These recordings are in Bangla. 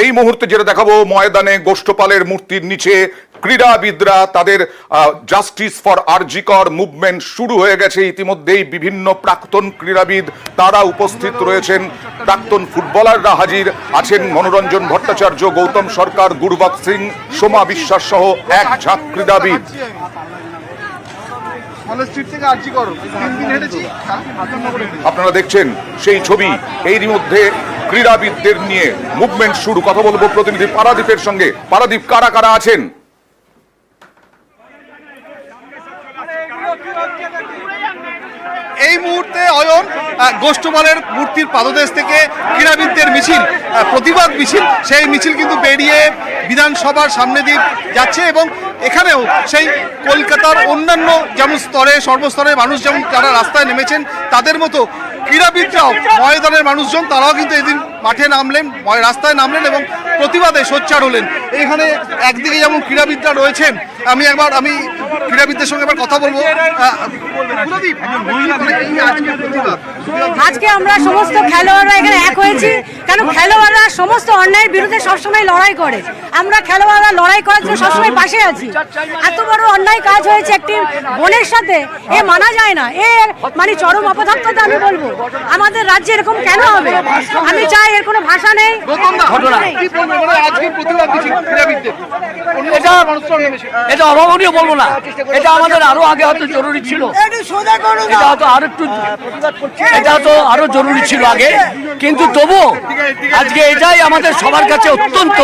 এই মুহূর্তে যেটা দেখাবো, ময়দানে গোষ্ঠপালের মূর্তির নিচে ক্রীড়াবিদরা তাদের জাস্টিস ফর আরজিকর মুভমেন্ট শুরু হয়ে গেছে। ইতিমধ্যেই বিভিন্ন প্রাক্তন ক্রীড়াবিদ তারা উপস্থিত রয়েছেন, প্রাক্তন ফুটবলাররা হাজির আছেন। মনোরঞ্জন ভট্টাচার্য, গৌতম সরকার, গুরবক সিং, সোমা বিশ্বাস সহ এক ঝাঁক ক্রীড়াবিদ। আপনারা দেখছেন সেই ছবি। এরই মধ্যে ক্রীড়াবিদদের নিয়ে মুভমেন্ট শুরু। কথা বলবো প্রতিনিধি পারাদীপের সঙ্গে। পারাদীপ, কারা কারা আছেন? এই মুহূর্তে অয়ন গোষ্ঠপালের মূর্তির পাদদেশ থেকে ক্রীড়াবিদদের মিছিল, প্রতিবাদ মিছিল, সেই মিছিল কিন্তু বেরিয়ে বিধানসভার সামনে দিয়ে যাচ্ছে এবং এখানেও সেই কলকাতার অন্যান্য যেমন সর্বস্তরের মানুষ যেমন যারা রাস্তায় নেমেছেন তাদের মতো ক্রীড়াবিদরাও, ময়দানের মানুষজন তারাও কিন্তু এদিন মাঠে নামলেন, রাস্তায় নামলেন এবং প্রতিবাদে সোচ্চার হলেন। এখানে একদিকে যেমন ক্রীড়াবিদরা রয়েছেন, আমি ক্রীড়াবিদদের সঙ্গে এবার কথা বলবো। আজকে আমরা সমস্ত খেলোয়াড়রা এখানে এক হয়েছি, কেন খেলোয়াড়রা সমস্ত অন্যায়ের বিরুদ্ধে সবসময় লড়াই করে। আমরা খেলোয়াড়রা লড়াই করার জন্য সবসময় পাশে আছি। এত বড় অন্যায় কাজ হয়েছে একটি বোনের সাথে, এ মানা যায় না। মানে চরম অপদার্থতা আমি বলবো। আমাদের রাজ্যে এরকম কেন হবে? আমি চাই এর কোনো ভাষা নেই। এটা অভাবনীয় বলবো না, এটা আমাদের আরো আগে হয়তো জরুরি ছিল, এটা হয়তো আরো একটু, এটা তো আরো জরুরি ছিল আগে, কিন্তু তবুও আজকে এটাই আমাদের সবার কাছে অত্যন্ত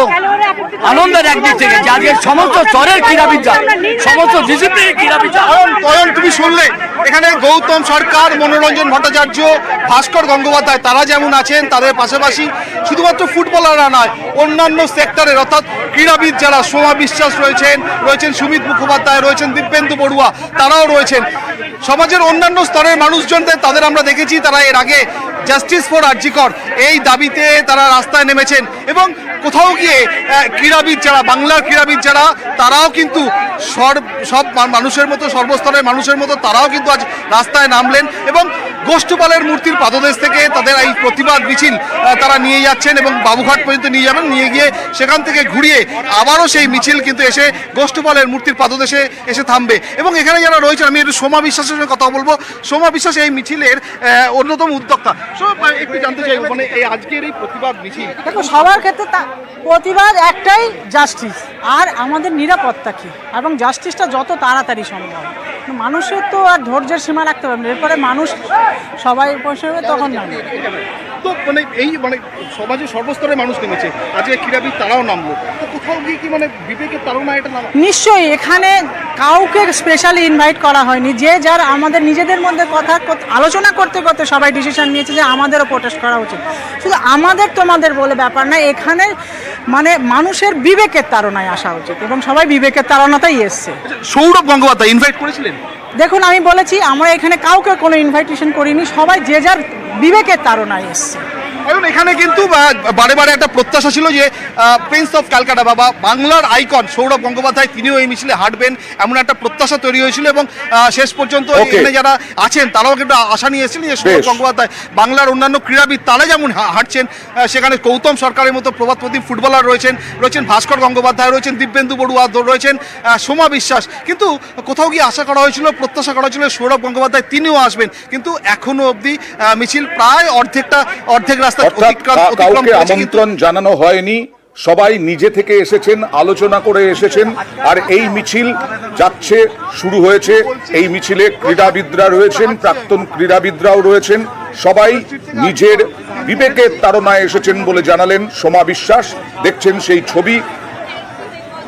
আনন্দের একদিক থেকে যে আজকে সমস্ত স্তরের ক্রীড়াবিদরা, সমস্ত ডিসিপ্লিনের ক্রীড়াবিদরা। তুমি শুনলে এখানে গৌতম সরকার, মনোরঞ্জন ভট্টাচার্য, ভাস্কর গঙ্গোপাধ্যায় তারা যেমন আছেন, তাদের পাশাপাশি শুধুমাত্র ফুটবলাররা নয়, অন্যান্য সেক্টরের অর্থাৎ ক্রীড়াবিদ যারা, সোমা বিশ্বাস রয়েছেন সুমিত মুখোপাধ্যায় রয়েছেন, দিব্যেন্দু বড়ুয়া তারাও রয়েছেন। সমাজের অন্যান্য স্তরের মানুষজনদের তাদের আমরা দেখেছি, তারা এর আগে জাস্টিস ফর আরজিকর এই দাবিতে তারা রাস্তায় নেমেছেন এবং কোথাও গিয়ে ক্রীড়াবিদ যারা, বাংলার ক্রীড়াবিদ যারা, তারাও কিন্তু সব মানুষের মতো, সর্বস্তরের মানুষের মতো তারাও কিন্তু আজ রাস্তায় নামলেন এবং গোষ্ঠপালের মূর্তির পাদদেশ থেকে তাদের এই প্রতিবাদ মিছিল তারা নিয়ে যাচ্ছেন এবং বাবুঘাট পর্যন্ত নিয়ে যাবেন। নিয়ে গিয়ে সেখান থেকে ঘুরিয়ে আবারও সেই মিছিল কিন্তু এসে গোষ্ঠপালের মূর্তির পাদদেশে এসে থামবে। এবং এখানে যারা রয়েছেন, আমি একটু সোমা বিশ্বাসের সঙ্গে কথা বলবো। সোমা বিশ্বাস এই মিছিলের অন্যতম উদ্যোক্তা। একটু জানতে চাইব, মানে এই আজকের এই প্রতিবাদ মিছিল, দেখো সবার ক্ষেত্রে প্রতিবাদ একটাই, জাস্টিস আর আমাদের নিরাপত্তা কি, এবং জাস্টিসটা যত তাড়াতাড়ি সম্ভব। মানুষের তো আর ধৈর্যের সীমা রাখতে পারবে না, এরপরে মানুষ সবাই বসে তখন নামবে। তো মানে সমাজের সর্বস্তরের মানুষ নেমেছে, আজকে ক্রীড়াবিদ তারাও নামলো, তো কোথাও গিয়ে কি মানে বিবেকের তাড়না এটা নাম? নিশ্চয়ই এখানে কাউকে স্পেশালি ইনভাইট করা হয়নি, যে যার আমাদের নিজেদের মধ্যে আলোচনা করতে করতে সবাই ডিসিশন নিয়েছে যে আমাদেরও প্রোটেস্ট করা উচিত। শুধু আমাদের তোমাদের বলে ব্যাপার না, এখানে মানে মানুষের বিবেকের তাড়নায় আসা উচিত এবং সবাই বিবেকের তাড়নাতেই এসছে। সৌরভ গঙ্গোপাধ্যায় ইনভাইট করেছিলেন? দেখুন, আমি বলেছি আমরা এখানে কাউকে কোনো ইনভাইটেশন করিনি, সবাই যে যার বিবেকের তাড়নায় এসছে। এখানে কিন্তু বারে বারে একটা প্রত্যাশা ছিল যে প্রিন্স অফ ক্যালকাটা বাবা, বাংলার আইকন সৌরভ গঙ্গোপাধ্যায় তিনিও এই মিছিলে হাঁটবেন, এমন একটা প্রত্যাশা তৈরি হয়েছিল এবং শেষ পর্যন্ত এখানে যারা আছেন তারাও কিন্তু আশা নিয়ে এসেছিলেন যে সৌরভ গঙ্গোপাধ্যায়, বাংলার অন্যান্য ক্রীড়াবিদ তারা যেমন হাঁটছেন, সেখানে গৌতম সরকারের মতো প্রবাদপ্রতিম ফুটবলার রয়েছেন ভাস্কর গঙ্গোপাধ্যায় রয়েছেন, দিব্যেন্দু বড়ুয়া রয়েছেন, সোমা বিশ্বাস। কিন্তু কোথাও গিয়ে আশা করা হয়েছিল, প্রত্যাশা করা হয়েছিল সৌরভ গঙ্গোপাধ্যায় তিনিও আসবেন, কিন্তু এখনো অবধি মিছিল প্রায় অর্ধেক রাস্তা কাউকে আমন্ত্রণ জানানো হয়নি, সবাই নিজে থেকে এসেছেন, আলোচনা করে এসেছেন। আর এই মিছিল যাচ্ছে, শুরু হয়েছে। এই মিছিলে ক্রীড়াবিদরা রয়েছেন, প্রাক্তন ক্রীড়াবিদরাও রয়েছেন, সবাই নিজের বিবেকের তাড়নায় এসেছেন বলে জানালেন সোমা বিশ্বাস। দেখছেন সেই ছবি,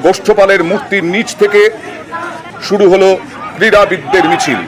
গোষ্ঠপালের মূর্তির নিচ থেকে শুরু হলো ক্রীড়াবিদদের মিছিল।